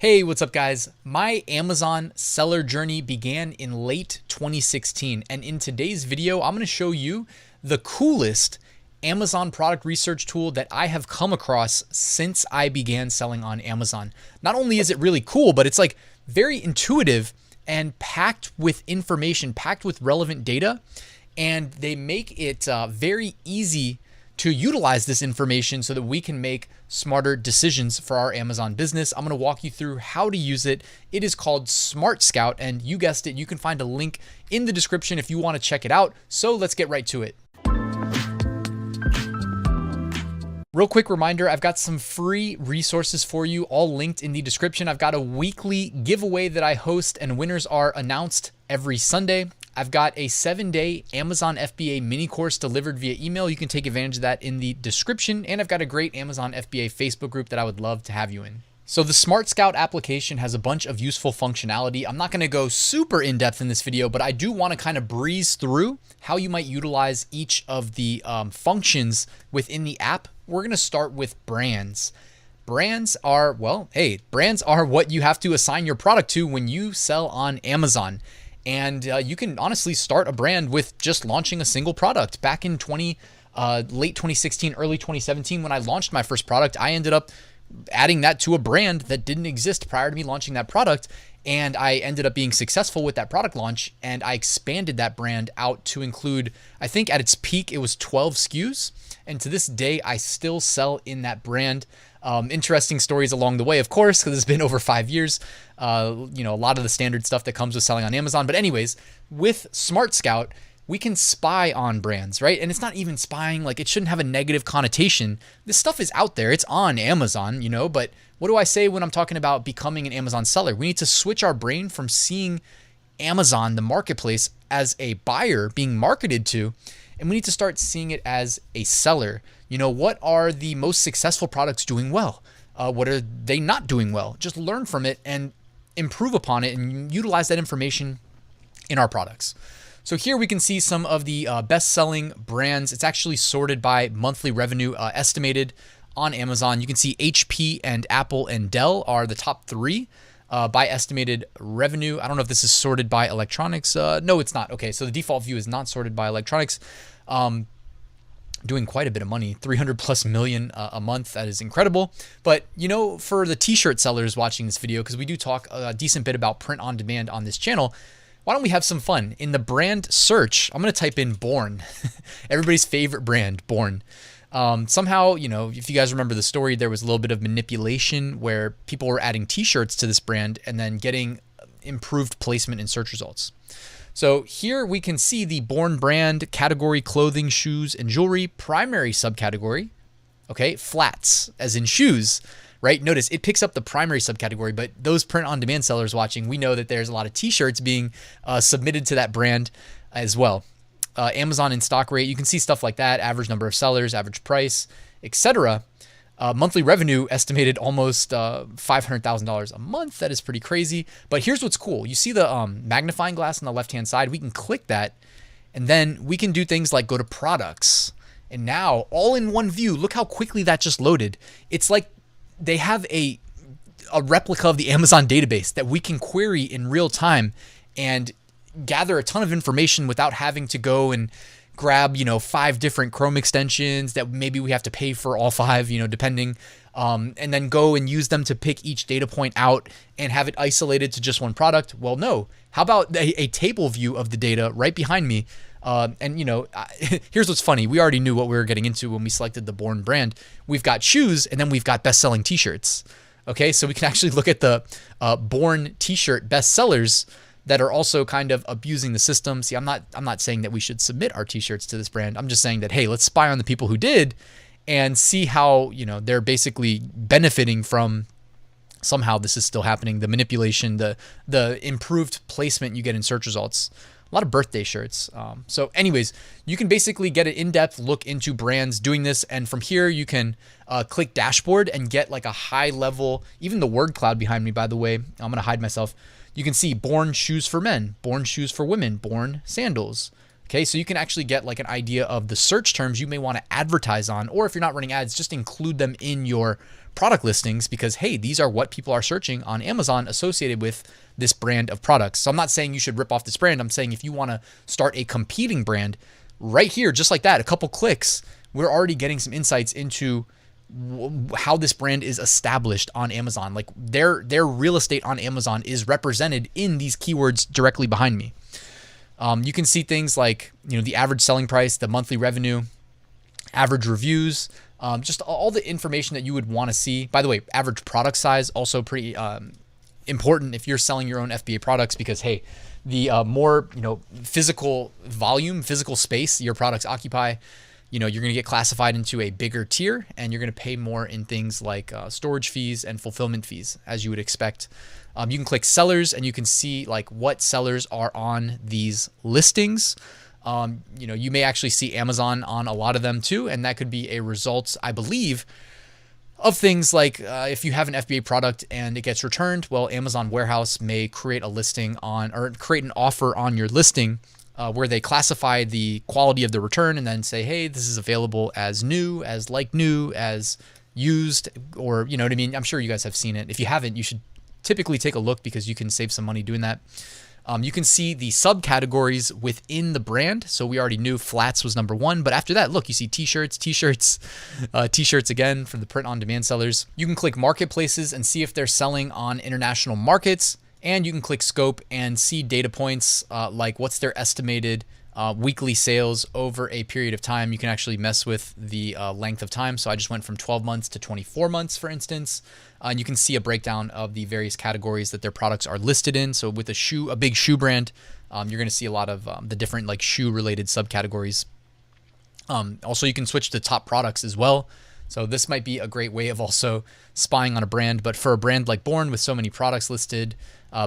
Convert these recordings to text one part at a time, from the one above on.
Hey, what's up guys? My Amazon seller journey began in late 2016, and in today's video, I'm gonna show you the coolest Amazon product research tool that I have come across since I began selling on Amazon. Not only is it really cool, but it's like very intuitive and packed with information, packed with relevant data, and they make it very easy to utilize this information so that we can make smarter decisions for our Amazon business. I'm going to walk you through how to use it. It is called Smartscout, and you guessed it, you can find a link in the description if you want to check it out. So let's get right to it. Real quick reminder, I've got some free resources for you, all linked in the description. I've got a weekly giveaway that I host, and winners are announced every Sunday. I've got a 7-day Amazon FBA mini course delivered via email. You can take advantage of that in the description. And I've got a great Amazon FBA Facebook group that I would love to have you in. So the Smartscout application has a bunch of useful functionality. I'm not going to go super in depth in this video, but I do want to kind of breeze through how you might utilize each of the functions within the app. We're going to start with brands. Brands are, well, hey, brands are what you have to assign your product to when you sell on Amazon. And you can honestly start a brand with just launching a single product. Back in late 2016, early 2017, when I launched my first product, I ended up adding that to a brand that didn't exist prior to me launching that product. And I ended up being successful with that product launch. And I expanded that brand out to include, I think at its peak, it was 12 SKUs. And to this day, I still sell in that brand. Interesting stories along the way, of course, because it's been over 5 years. A lot of the standard stuff that comes with selling on Amazon. But anyways, with Smartscout, we can spy on brands, right? And it's not even spying, like it shouldn't have a negative connotation. This stuff is out there. It's on Amazon, but what do I say when I'm talking about becoming an Amazon seller? We need to switch our brain from seeing Amazon, the marketplace, as a buyer being marketed to, and we need to start seeing it as a seller. What are the most successful products doing well? What are they not doing well? Just learn from it and improve upon it and utilize that information in our products. So here we can see some of the best-selling brands. It's actually sorted by monthly revenue estimated on Amazon. You can see HP and Apple and Dell are the top 3 by estimated revenue. I don't know if this is sorted by electronics. No, it's not. Okay, so the default view is not sorted by electronics. Doing quite a bit of money, 300 plus million a month. That is incredible. But for the t-shirt sellers watching this video, because we do talk a decent bit about print on demand on this channel, why don't we have some fun? In the brand search, I'm going to type in Born, everybody's favorite brand, Born. Somehow, if you guys remember the story, there was a little bit of manipulation where people were adding t-shirts to this brand and then getting improved placement in search results. So here we can see the Born brand category: clothing, shoes, and jewelry. Primary subcategory, okay, flats, as in shoes, right? Notice it picks up the primary subcategory, but those print-on-demand sellers watching, we know that there's a lot of t-shirts being submitted to that brand as well. Amazon in stock rate, you can see stuff like that, average number of sellers, average price, etc. Monthly revenue estimated almost $500,000 a month. That is pretty crazy. But here's what's cool. You see the magnifying glass on the left-hand side? We can click that, and then we can do things like go to products. And now, all in one view, look how quickly that just loaded. It's like they have a replica of the Amazon database that we can query in real time and gather a ton of information without having to go and grab 5 different Chrome extensions that maybe we have to pay for all 5, depending, and then go and use them to pick each data point out and have it isolated to just one product. Well, no. How about a table view of the data right behind me? Here's what's funny. We already knew what we were getting into when we selected the Born brand. We've got shoes, and then we've got best-selling t-shirts. Okay, so we can actually look at the Born t-shirt bestsellers that are also kind of abusing the system. See, I'm not saying that we should submit our t-shirts to this brand. I'm just saying that, hey, let's spy on the people who did and see how, they're basically benefiting from somehow this is still happening. The manipulation, the improved placement you get in search results. A lot of birthday shirts. So anyways, you can basically get an in-depth look into brands doing this. And from here, you can click dashboard and get like a high level, even the word cloud behind me, by the way, I'm going to hide myself. You can see Born shoes for men, Born shoes for women, Born sandals. Okay, so you can actually get like an idea of the search terms you may want to advertise on, or if you're not running ads, just include them in your product listings because, hey, these are what people are searching on Amazon associated with this brand of products. So I'm not saying you should rip off this brand. I'm saying if you want to start a competing brand right here, just like that, a couple clicks, we're already getting some insights into how this brand is established on Amazon. Like their real estate on Amazon is represented in these keywords directly behind me. You can see things like, the average selling price, the monthly revenue, average reviews, just all the information that you would want to see. By the way, average product size, also pretty important if you're selling your own FBA products because, hey, the more, physical volume, physical space your products occupy, you're going to get classified into a bigger tier and you're going to pay more in things like storage fees and fulfillment fees, as you would expect. You can click sellers and you can see like what sellers are on these listings. You may actually see Amazon on a lot of them too. And that could be a result, I believe, of things like if you have an FBA product and it gets returned, well, Amazon warehouse may create a listing on or create an offer on your listing where they classify the quality of the return and then say, hey, this is available as new, as like new, as used, or you know what I mean? I'm sure you guys have seen it. If you haven't, you should typically take a look because you can save some money doing that. You can see the subcategories within the brand. So we already knew flats was number one, but after that, look, you see t-shirts again for the print on demand sellers. You can click marketplaces and see if they're selling on international markets. And you can click scope and see data points like what's their estimated weekly sales over a period of time. You can actually mess with the length of time. So I just went from 12 months to 24 months, for instance. And you can see a breakdown of the various categories that their products are listed in. So with a big shoe brand, you're going to see a lot of the different like shoe related subcategories. Also, you can switch to top products as well. So this might be a great way of also spying on a brand. But for a brand like Born with so many products listed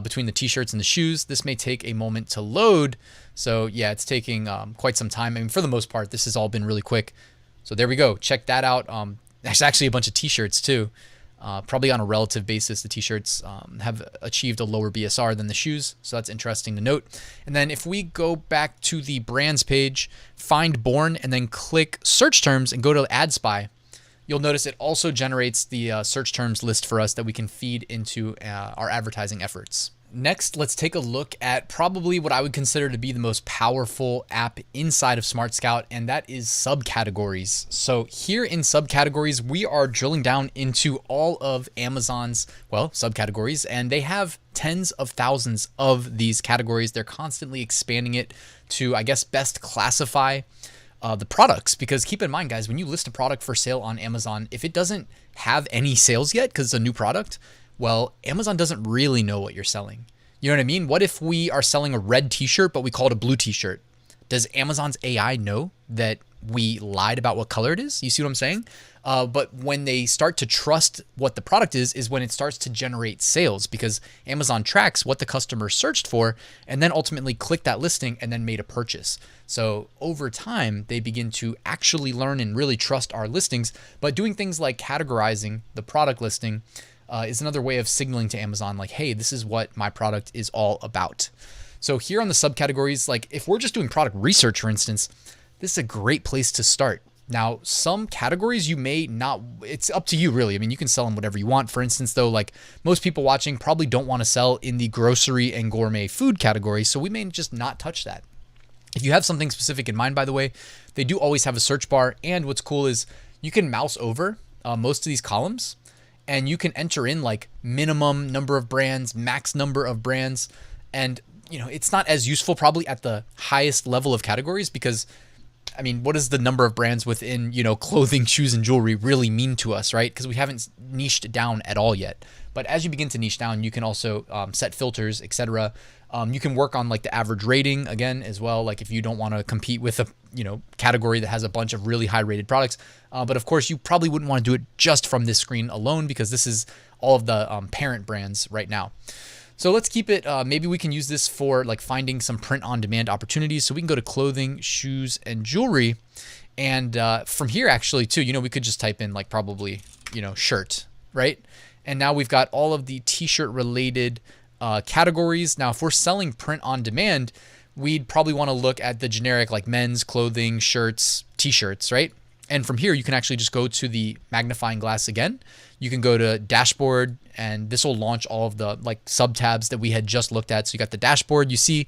between the t-shirts and the shoes, this may take a moment to load. So yeah, it's taking quite some time. I mean, for the most part, this has all been really quick. So there we go. Check that out. There's actually a bunch of t-shirts too. Probably on a relative basis, the t-shirts have achieved a lower BSR than the shoes. So that's interesting to note. And then if we go back to the brands page, find Born, and then click search terms and go to Ad Spy, you'll notice it also generates the search terms list for us that we can feed into our advertising efforts. Next, let's take a look at probably what I would consider to be the most powerful app inside of Smartscout, and that is Subcategories. So here in Subcategories, we are drilling down into all of Amazon's, subcategories, and they have tens of thousands of these categories. They're constantly expanding it to, I guess, best classify the products, because keep in mind, guys, when you list a product for sale on Amazon, if it doesn't have any sales yet because it's a new product, well, Amazon doesn't really know what you're selling. You know what I mean? What if we are selling a red t-shirt, but we call it a blue t-shirt? Does Amazon's AI know that we lied about what color it is? You see what I'm saying? But when they start to trust what the product is when it starts to generate sales, because Amazon tracks what the customer searched for and then ultimately clicked that listing and then made a purchase. So over time, they begin to actually learn and really trust our listings. But doing things like categorizing the product listing is another way of signaling to Amazon like, hey, this is what my product is all about. So here on the subcategories, like if we're just doing product research, for instance, this is a great place to start. Now, some categories you may not, it's up to you really. I mean, you can sell them whatever you want. For instance, though, like most people watching probably don't want to sell in the grocery and gourmet food category. So we may just not touch that. If you have something specific in mind, by the way, they do always have a search bar. And what's cool is you can mouse over most of these columns and you can enter in like minimum number of brands, max number of brands. And, it's not as useful probably at the highest level of categories because I mean, what does the number of brands within, clothing, shoes, and jewelry really mean to us, right? Because we haven't niched down at all yet. But as you begin to niche down, you can also set filters, etc. You can work on like the average rating again as well. Like if you don't want to compete with a, category that has a bunch of really high rated products. But of course, you probably wouldn't want to do it just from this screen alone because this is all of the parent brands right now. So let's keep it, maybe we can use this for like finding some print on demand opportunities. So we can go to clothing, shoes, and jewelry. And from here actually too, we could just type in like probably, shirt, right? And now we've got all of the t-shirt related categories. Now, if we're selling print on demand, we'd probably want to look at the generic like men's clothing, shirts, t-shirts, right? And from here, you can actually just go to the magnifying glass again. You can go to dashboard, and this will launch all of the like sub tabs that we had just looked at. So you got the dashboard. You see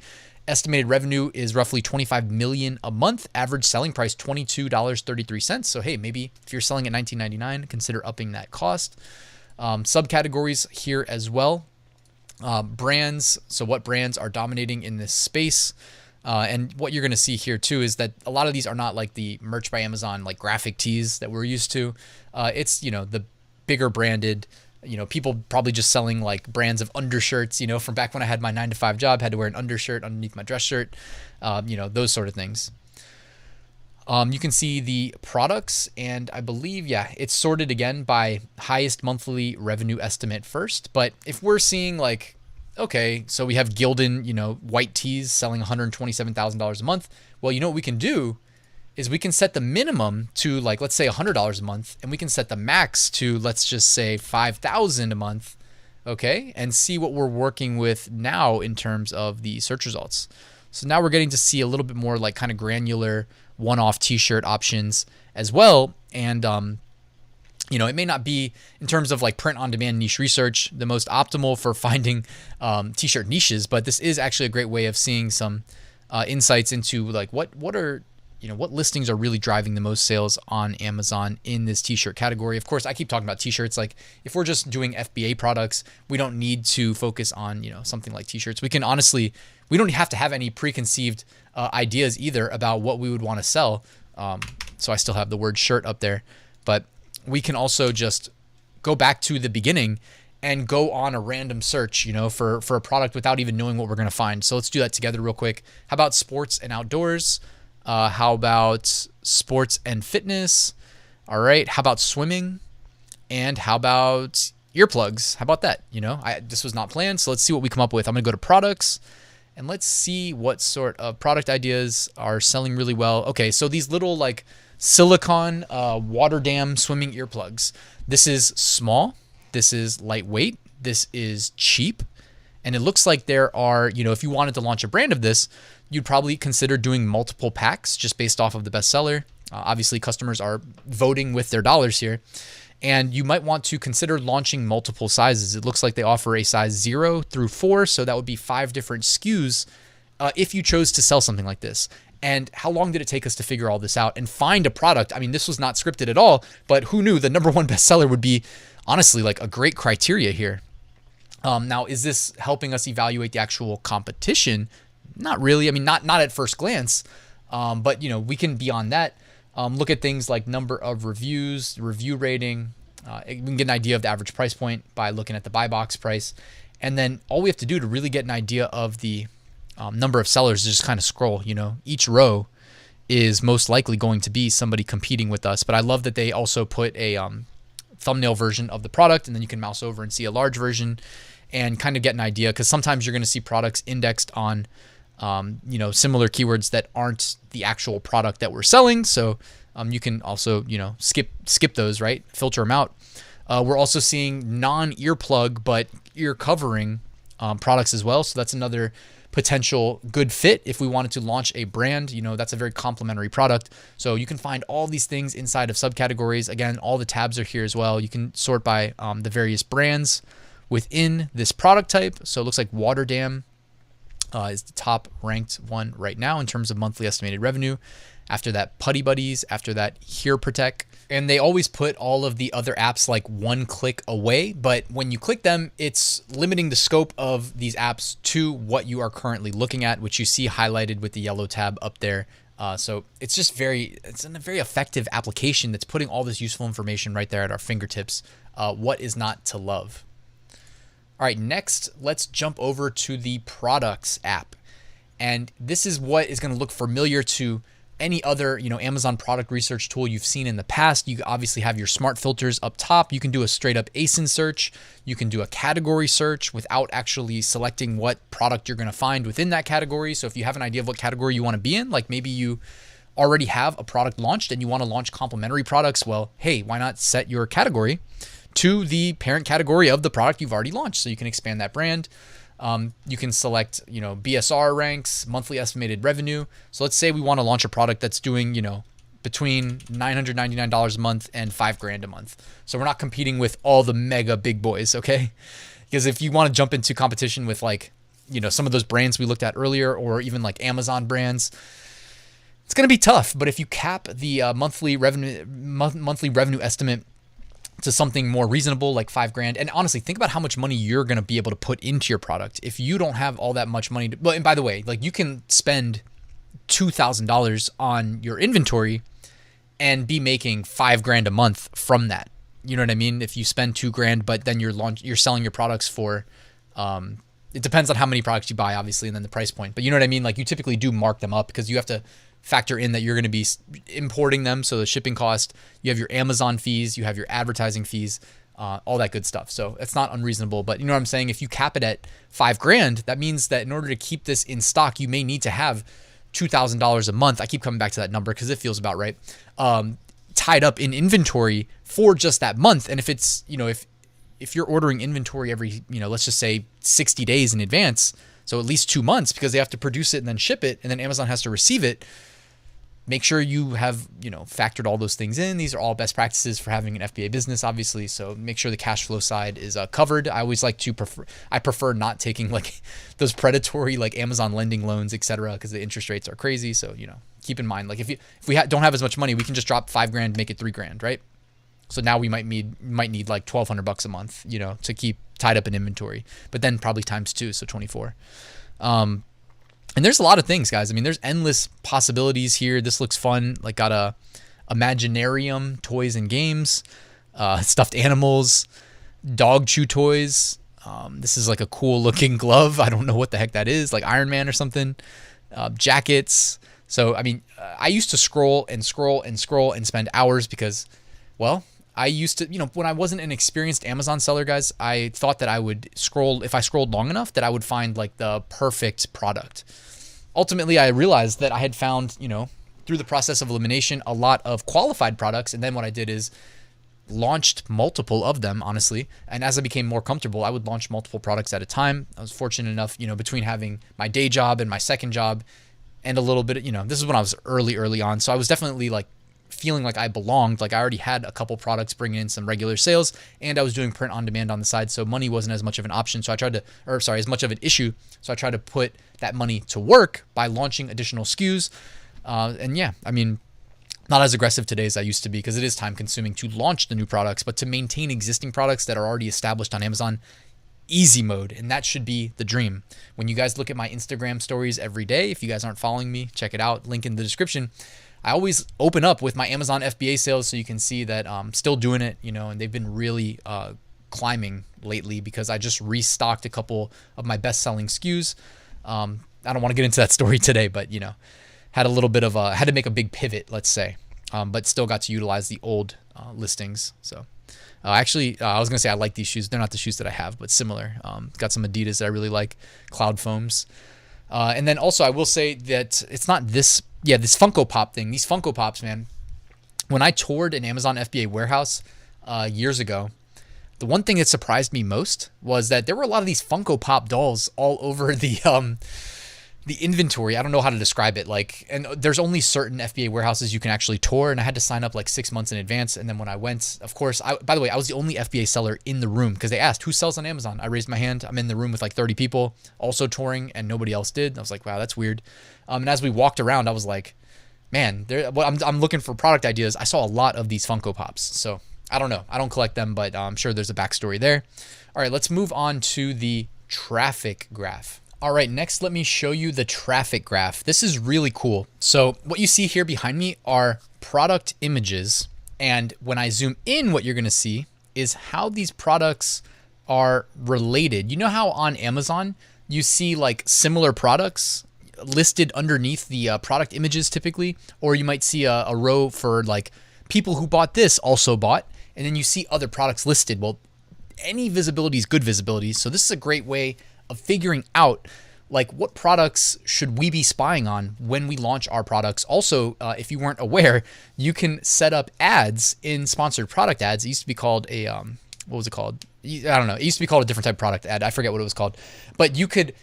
estimated revenue is roughly 25 million a month. Average selling price $22.33. So hey, maybe if you're selling at $19.99, consider upping that cost. Subcategories here as well. Brands. So what brands are dominating in this space? And what you're going to see here too is that a lot of these are not like the merch by Amazon, like graphic tees that we're used to. It's, the bigger branded, people probably just selling like brands of undershirts, from back when I had my 9-to-5 job, had to wear an undershirt underneath my dress shirt, those sort of things. You can see the products, and I believe, it's sorted again by highest monthly revenue estimate first. But if we're seeing like, okay, so we have Gildan, white tees selling $127,000 a month. Well, what we can do is we can set the minimum to like, let's say $100 a month, and we can set the max to, let's just say $5,000 a month. Okay. And see what we're working with now in terms of the search results. So now we're getting to see a little bit more like kind of granular one-off t-shirt options as well. And, it may not be in terms of like print on demand niche research, the most optimal for finding t-shirt niches, but this is actually a great way of seeing some insights into like what listings are really driving the most sales on Amazon in this t-shirt category. Of course, I keep talking about t-shirts. Like if we're just doing FBA products, we don't need to focus on, something like t-shirts. We don't have to have any preconceived ideas either about what we would want to sell. So I still have the word shirt up there, but we can also just go back to the beginning and go on a random search, for a product without even knowing what we're going to find. So let's do that together real quick. How about sports and outdoors? How about sports and fitness? All right. How about swimming? And how about earplugs? How about that? This was not planned. So let's see what we come up with. I'm going to go to products and let's see what sort of product ideas are selling really well. Okay. So these little like silicone water dam swimming earplugs. This is small. This is lightweight. This is cheap. And it looks like there are, if you wanted to launch a brand of this, you'd probably consider doing multiple packs just based off of the bestseller. Obviously, customers are voting with their dollars here. And you might want to consider launching multiple sizes. It looks like they offer a size 0 through 4. So that would be 5 different SKUs if you chose to sell something like this. And how long did it take us to figure all this out and find a product? I mean, this was not scripted at all, but who knew the #1 bestseller would be honestly like a great criteria here. Now, is this helping us evaluate the actual competition? Not really. I mean, not at first glance, but we can beyond that look at things like number of reviews, review rating. We can get an idea of the average price point by looking at the buy box price, and then all we have to do to really get an idea of the number of sellers is just kind of scroll. Each row is most likely going to be somebody competing with us. But I love that they also put a thumbnail version of the product, and then you can mouse over and see a large version and kind of get an idea, because sometimes you're going to see products indexed on similar keywords that aren't the actual product that we're selling. So you can also skip those, right? Filter them out. We're also seeing non-earplug but ear covering products as well. So that's another potential good fit if we wanted to launch a brand. That's a very complementary product. So you can find all these things inside of subcategories. Again, all the tabs are here as well. You can sort by the various brands within this product type. So it looks like Water Dam is the top ranked one right now in terms of monthly estimated revenue. After that, Putty Buddies. After that, Here Protect. And they always put all of the other apps like one click away. But when you click them, it's limiting the scope of these apps to what you are currently looking at, which you see highlighted with the yellow tab up there. So it's just it's a very effective application that's putting all this useful information right there at our fingertips. What is not to love? All right, next, let's jump over to the Products app. And this is what is going to look familiar to any other, Amazon product research tool you've seen in the past. You obviously have your smart filters up top. You can do a straight up ASIN search. You can do a category search without actually selecting what product you're going to find within that category. So if you have an idea of what category you want to be in, like maybe you already have a product launched and you want to launch complementary products, well, hey, why not set your category to the parent category of the product you've already launched, so you can expand that brand. You can select, BSR ranks, monthly estimated revenue. So let's say we want to launch a product that's doing, between $999 a month and $5,000 a month. So we're not competing with all the mega big boys, okay? Because if you want to jump into competition with like, some of those brands we looked at earlier, or even like Amazon brands, it's going to be tough. But if you cap the monthly revenue estimate to something more reasonable, like $5,000, and honestly, think about how much money you're going to be able to put into your product if you don't have all that much money. And by the way, like you can spend $2,000 on your inventory and be making $5,000 a month from that. You know what I mean? If you spend $2,000, but then you're selling your products for, it depends on how many products you buy, obviously, and then the price point. But you know what I mean? Like you typically do mark them up because you have to factor in that you're going to be importing them. So the shipping cost, you have your Amazon fees, you have your advertising fees, all that good stuff. So it's not unreasonable, but you know what I'm saying? If you cap it at $5,000, that means that in order to keep this in stock, you may need to have $2,000 a month. I keep coming back to that number because it feels about right. Tied up in inventory for just that month. And if it's, if you're ordering inventory every, let's just say 60 days in advance, so at least 2 months, because they have to produce it and then ship it, and then Amazon has to receive it. Make sure you have, factored all those things in. These are all best practices for having an FBA business, obviously. So make sure the cash flow side is covered. I always prefer not taking like those predatory like Amazon lending loans, etc., because the interest rates are crazy. So, keep in mind, like if we don't have as much money, we can just drop $5,000, make it $3,000, right? So now we might need like $1,200 a month, to keep tied up in inventory, but then probably times 2, so 24. And there's a lot of things, guys. I mean, there's endless possibilities here. This looks fun. Like got a Imaginarium, toys and games, stuffed animals, dog chew toys. This is like a cool looking glove. I don't know what the heck that is, like Iron Man or something. Jackets. So, I mean, I used to scroll and spend hours because, well, I used to, when I wasn't an experienced Amazon seller, guys, I thought that I would scroll, if I scrolled long enough, that I would find like the perfect product. Ultimately, I realized that I had found, through the process of elimination, a lot of qualified products. And then what I did is launched multiple of them, honestly. And as I became more comfortable, I would launch multiple products at a time. I was fortunate enough, between having my day job and my second job and a little bit, this is when I was early on. So I was definitely like feeling like I belonged. Like I already had a couple products bringing in some regular sales, and I was doing print on demand on the side. So money wasn't as much of an option. So as much of an issue. So I tried to put that money to work by launching additional SKUs. And yeah, I mean, not as aggressive today as I used to be because it is time consuming to launch the new products, but to maintain existing products that are already established on Amazon, easy mode. And that should be the dream. When you guys look at my Instagram stories every day, if you guys aren't following me, check it out. Link in the description. I always open up with my Amazon FBA sales so you can see that I'm still doing it, and they've been really climbing lately because I just restocked a couple of my best-selling SKUs. I don't want to get into that story today, but, had a little bit of had to make a big pivot, let's say, but still got to utilize the old listings. So actually, I was going to say I like these shoes. They're not the shoes that I have, but similar. Got some Adidas that I really like, Cloud Foams. And then also I will say that it's not this Funko Pop thing. These Funko Pops, man, when I toured an Amazon FBA warehouse years ago, the one thing that surprised me most was that there were a lot of these Funko Pop dolls all over the inventory. I don't know how to describe it. And there's only certain FBA warehouses you can actually tour, and I had to sign up like 6 months in advance. And then when I went, of course, by the way, I was the only FBA seller in the room because they asked who sells on Amazon. I raised my hand. I'm in the room with like 30 people also touring, and nobody else did. I was like, wow, that's weird. And as we walked around, I was like, man, I'm looking for product ideas. I saw a lot of these Funko Pops. So I don't know. I don't collect them, but I'm sure there's a backstory there. All right, let's move on to the traffic graph. All right, next let me show you the traffic graph. This is really cool. So what you see here behind me are product images. And when I zoom in, what you're gonna see is how these products are related. You know how on Amazon, you see like similar products listed underneath the product images typically, or you might see a row for like people who bought this also bought, and then you see other products listed. Well, any visibility is good visibility. So this is a great way of figuring out like what products should we be spying on when we launch our products. Also, if you weren't aware, you can set up ads in sponsored product ads. It used to be called a, what was it called? I don't know. It used to be called a different type of product ad. I forget what it was called. But you could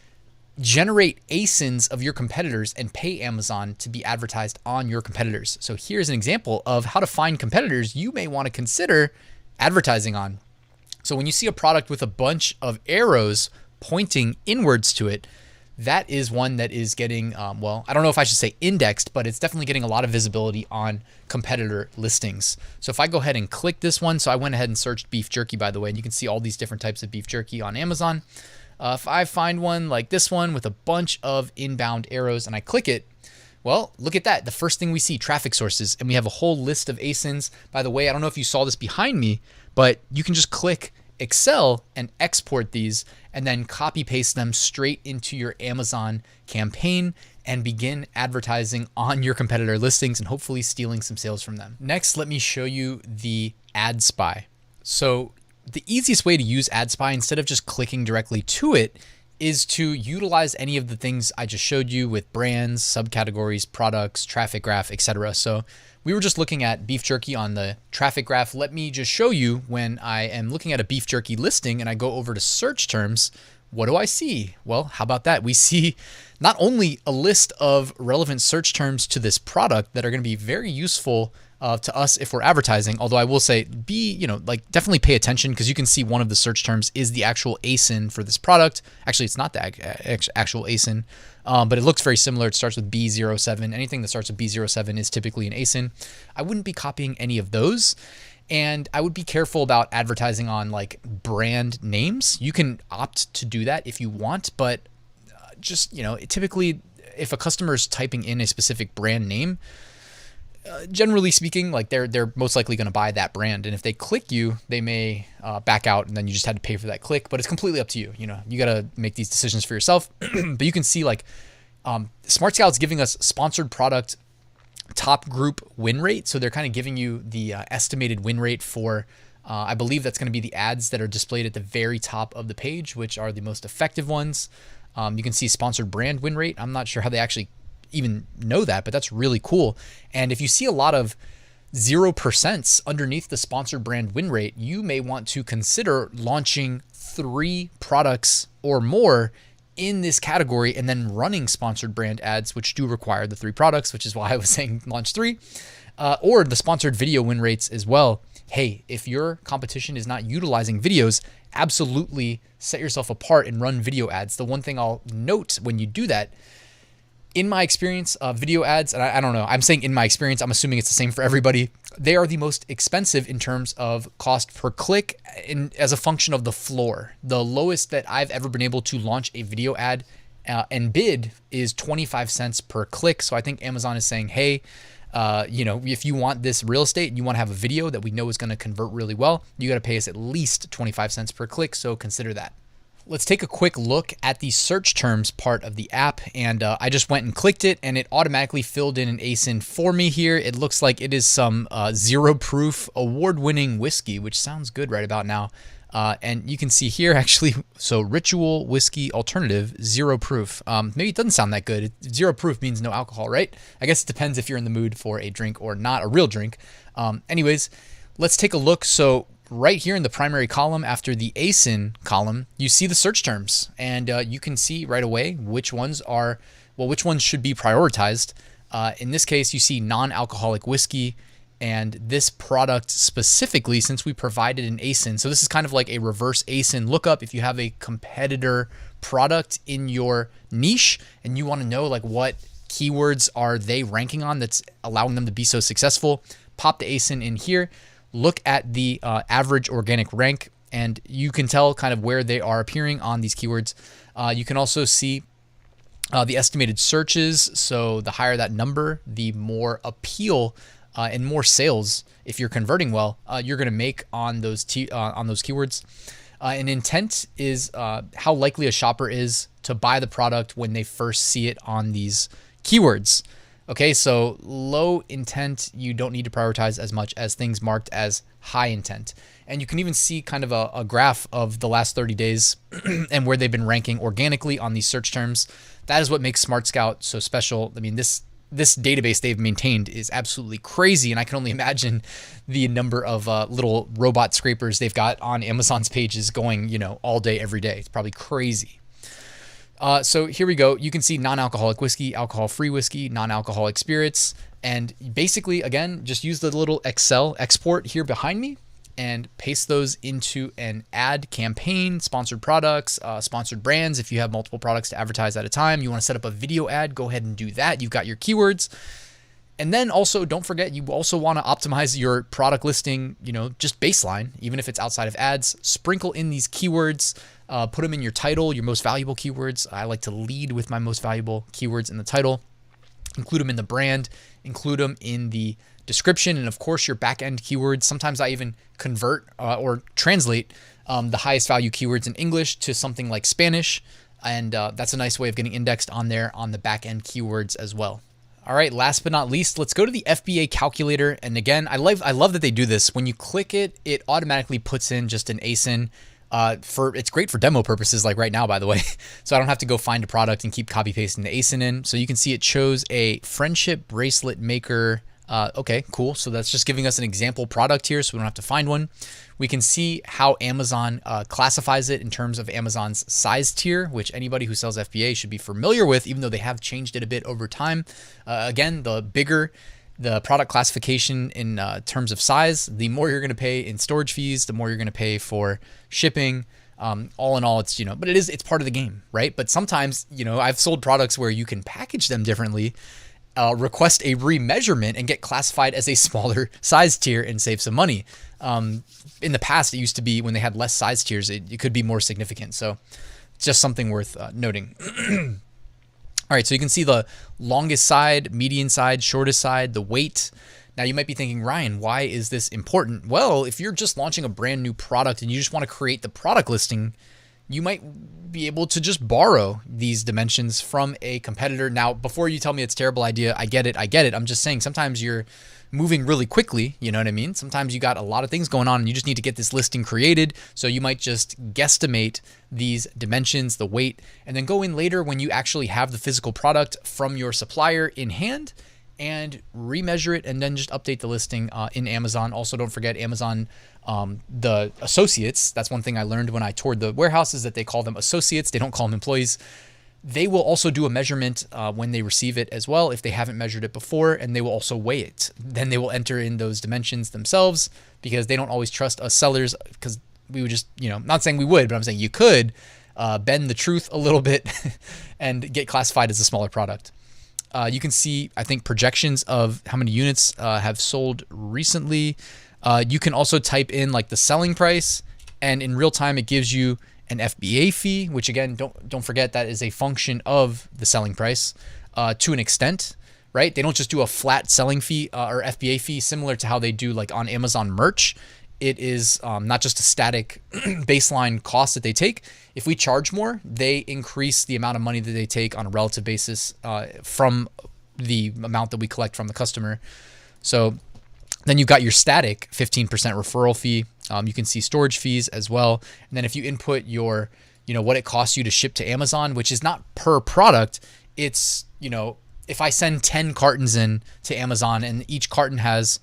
generate ASINs of your competitors and pay Amazon to be advertised on your competitors. So here's an example of how to find competitors you may want to consider advertising on. So when you see a product with a bunch of arrows pointing inwards to it, that is one that is getting, well, I don't know if I should say indexed, but it's definitely getting a lot of visibility on competitor listings. So if I go ahead and click this one, so I went ahead and searched beef jerky, by the way, and you can see all these different types of beef jerky on Amazon. If I find one like this one with a bunch of inbound arrows and I click it, well, look at that. The first thing we see, traffic sources, and we have a whole list of ASINs. By the way, I don't know if you saw this behind me, but you can just click Excel and export these and then copy paste them straight into your Amazon campaign and begin advertising on your competitor listings and hopefully stealing some sales from them. Next, let me show you the ad spy. So the easiest way to use ad spy instead of just clicking directly to it is to utilize any of the things I just showed you with brands, subcategories, products, traffic graph, etc. So we were just looking at beef jerky on the traffic graph. Let me just show you when I am looking at a beef jerky listing and I go over to search terms, what do I see? Well, how about that? We see not only a list of relevant search terms to this product that are going to be very useful to us if we're advertising, although I will say definitely pay attention because you can see one of the search terms is the actual ASIN for this product. Actually, it's not the actual ASIN, but it looks very similar. It starts with B07. Anything that starts with B07 is typically an ASIN. I wouldn't be copying any of those. And I would be careful about advertising on like brand names. You can opt to do that if you want, but typically if a customer is typing in a specific brand name, generally speaking, like they're most likely going to buy that brand. And if they click you, they may back out and then you just had to pay for that click, but it's completely up to you. You got to make these decisions for yourself. But you can see like Smartscout's giving us sponsored product top group win rate. So they're kind of giving you the estimated win rate for, I believe that's going to be the ads that are displayed at the very top of the page, which are the most effective ones. You can see sponsored brand win rate. I'm not sure how they actually even know that, but that's really cool. And if you see a lot of 0% underneath the sponsored brand win rate, you may want to consider launching 3 products or more in this category and then running sponsored brand ads, which do require the 3 products, which is why I was saying launch 3, or the sponsored video win rates as well. Hey, if your competition is not utilizing videos, absolutely set yourself apart and run video ads. The one thing I'll note when you do that, in my experience, video ads, and I don't know, I'm saying in my experience, I'm assuming it's the same for everybody. They are the most expensive in terms of cost per click as a function of the floor. The lowest that I've ever been able to launch a video ad and bid is 25 cents per click. So I think Amazon is saying, hey, if you want this real estate and you want to have a video that we know is going to convert really well, you got to pay us at least 25 cents per click. So consider that. Let's take a quick look at the search terms part of the app. And I just went and clicked it and it automatically filled in an ASIN for me here. It looks like it is some zero proof award-winning whiskey, which sounds good right about now. And you can see here actually, so ritual whiskey alternative, 0 proof. Maybe it doesn't sound that good. 0 proof means no alcohol, right? I guess it depends if you're in the mood for a drink or not, a real drink. Anyways, let's take a look. So right here in the primary column after the ASIN column, you see the search terms and you can see right away which ones should be prioritized. In this case, you see non-alcoholic whiskey and this product specifically, since we provided an ASIN. So this is kind of like a reverse ASIN lookup. If you have a competitor product in your niche and you want to know like what keywords are they ranking on that's allowing them to be so successful, pop the ASIN in here. Look at the average organic rank, and you can tell kind of where they are appearing on these keywords. You can also see the estimated searches. So the higher that number, the more appeal and more sales, if you're converting well, you're going to make on those keywords. An intent is how likely a shopper is to buy the product when they first see it on these keywords. Okay, so low intent, you don't need to prioritize as much as things marked as high intent. And you can even see kind of a graph of the last 30 days and where they've been ranking organically on these search terms. That is what makes Smartscout so special. I mean, this this database they've maintained is absolutely crazy, and I can only imagine the number of little robot scrapers they've got on Amazon's pages going, you know, all day, every day. It's probably crazy. So here we go. You can see non-alcoholic whiskey, alcohol-free whiskey, non-alcoholic spirits, and basically, again, just use the little Excel export here behind me and paste those into an ad campaign, sponsored products, sponsored brands. If you have multiple products to advertise at a time, you want to set up a video ad, go ahead and do that. You've got your keywords. And then also, don't forget, you also want to optimize your product listing, you know, just baseline, even if it's outside of ads. Sprinkle in these keywords, put them in your title, your most valuable keywords. I like to lead with my most valuable keywords in the title. Include them in the brand, include them in the description, and of course your back-end keywords. Sometimes I even convert or translate the highest value keywords in English to something like Spanish, and that's a nice way of getting indexed on there on the back-end keywords as well. All right, last but not least, let's go to the FBA Calculator. And again, I love that they do this. When you click it, it automatically puts in just an ASIN. It's great for demo purposes, like right now, by the way. So I don't have to go find a product and keep copy pasting the ASIN in. So you can see it chose a friendship bracelet maker. Okay, cool. So that's just giving us an example product here, so we don't have to find one. We can see how Amazon classifies it in terms of Amazon's size tier, which anybody who sells FBA should be familiar with, even though they have changed it a bit over time. Again, the bigger the product classification in terms of size, the more you're going to pay in storage fees, the more you're going to pay for shipping. All in all, it's, you know, but it's part of the game, right? But sometimes, you know, I've sold products where you can package them differently, request a remeasurement and get classified as a smaller size tier and save some money. In the past, it used to be when they had less size tiers, it could be more significant. So it's just something worth noting. All right, so you can see the longest side, median side, shortest side, the weight. Now you might be thinking, Ryan, why is this important? Well, if you're just launching a brand new product and you just want to create the product listing, you might be able to just borrow these dimensions from a competitor. Now, before you tell me it's a terrible idea, I get it. I'm just saying sometimes you're moving really quickly, you know what I mean? Sometimes you got a lot of things going on and you just need to get this listing created. So you might just guesstimate these dimensions, the weight, and then go in later when you actually have the physical product from your supplier in hand and remeasure it, and then just update the listing in Amazon. Also, don't forget Amazon, the associates. That's one thing I learned when I toured the warehouse, is that they call them associates. They don't call them employees. They will also do a measurement when they receive it as well, if they haven't measured it before, and they will also weigh it. Then they will enter in those dimensions themselves, because they don't always trust us sellers, because we would just, you know, not saying we would, but I'm saying you could bend the truth a little bit and get classified as a smaller product. You can see, I think, projections of how many units have sold recently. You can also type in like the selling price, and in real time it gives you an FBA fee, which again, don't forget, that is a function of the selling price to an extent, right? They don't just do a flat selling fee or FBA fee similar to how they do like on Amazon merch. It is not just a static baseline cost that they take. If we charge more, they increase the amount of money that they take on a relative basis from the amount that we collect from the customer. So then you've got your static 15% referral fee. You can see storage fees as well. And then if you input your, you know, what it costs you to ship to Amazon, which is not per product, it's, you know, if I send 10 cartons in to Amazon and each carton has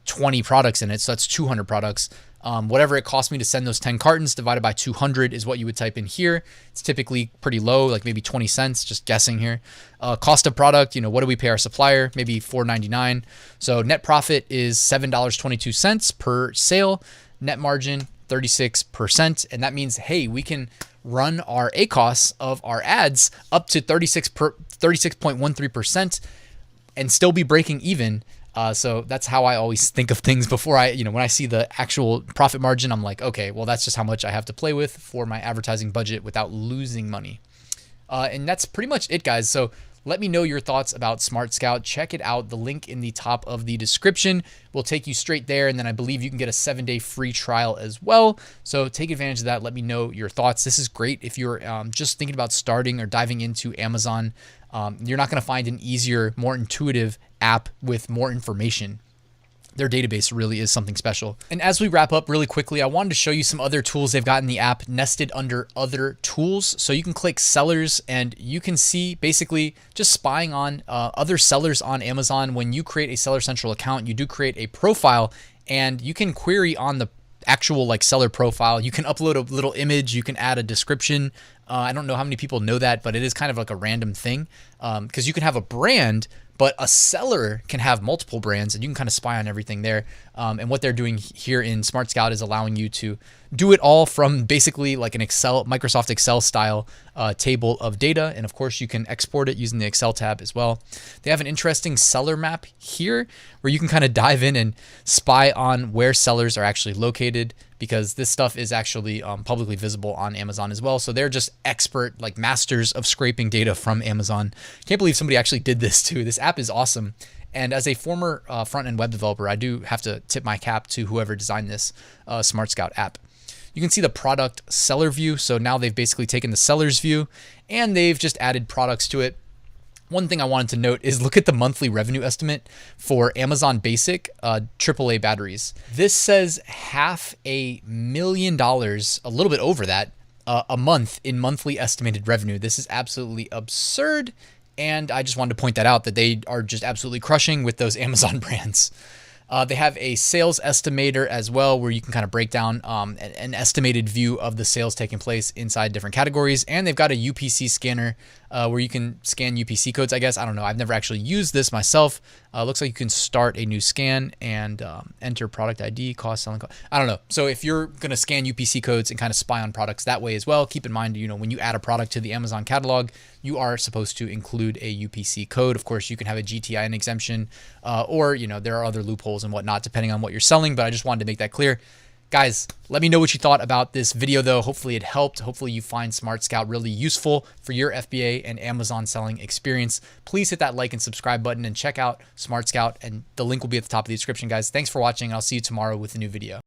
20 products in it, so that's 200 products. Whatever it costs me to send those 10 cartons divided by 200 is what you would type in here. It's typically pretty low, like maybe 20 cents, just guessing here. Cost of product, you know, what do we pay our supplier? Maybe $4.99. So net profit is $7.22 per sale. Net margin, 36%. And that means, hey, we can run our ACoS of our ads up to 36.13% and still be breaking even. So that's how I always think of things before when I see the actual profit margin, I'm like, okay, well, that's just how much I have to play with for my advertising budget without losing money. And that's pretty much it, guys. So let me know your thoughts about Smartscout. Check it out. The link in the top of the description will take you straight there. And then I believe you can get a 7-day free trial as well. So take advantage of that. Let me know your thoughts. This is great if you're just thinking about starting or diving into Amazon. You're not going to find an easier, more intuitive app with more information. Their database really is something special. And as we wrap up really quickly, I wanted to show you some other tools they've got in the app nested under other tools. So you can click sellers and you can see basically just spying on other sellers on Amazon. When you create a Seller Central account, you do create a profile and you can query on the actual like seller profile. You can upload a little image, you can add a description. I don't know how many people know that, but it is kind of like a random thing because you can have a brand, but a seller can have multiple brands and you can kind of spy on everything there. And what they're doing here in Smartscout is allowing you to do it all from basically like an Microsoft Excel style table of data. And of course you can export it using the Excel tab as well. They have an interesting seller map here where you can kind of dive in and spy on where sellers are actually located, because this stuff is actually publicly visible on Amazon as well. So they're just expert, like masters of scraping data from Amazon. Can't believe somebody actually did this too. This app is awesome. And as a former front-end web developer, I do have to tip my cap to whoever designed this Smartscout app. You can see the product seller view. So now they've basically taken the seller's view and they've just added products to it. One thing I wanted to note is look at the monthly revenue estimate for Amazon Basic AAA batteries. This says $500,000, a little bit over that, a month in monthly estimated revenue. This is absolutely absurd. And I just wanted to point that out, that they are just absolutely crushing with those Amazon brands. They have a sales estimator as well, where you can kind of break down an estimated view of the sales taking place inside different categories. And they've got a UPC scanner where you can scan UPC codes, I guess. I don't know. I've never actually used this myself. Looks like you can start a new scan and enter product ID, cost, selling cost. I don't know. So if you're going to scan UPC codes and kind of spy on products that way as well, keep in mind, when you add a product to the Amazon catalog, you are supposed to include a UPC code. Of course, you can have a GTIN exemption or, there are other loopholes and whatnot depending on what you're selling. But I just wanted to make that clear. Guys, let me know what you thought about this video though. Hopefully it helped. Hopefully you find Smartscout really useful for your FBA and Amazon selling experience. Please hit that like and subscribe button and check out Smartscout, and the link will be at the top of the description, guys. Thanks for watching. I'll see you tomorrow with a new video.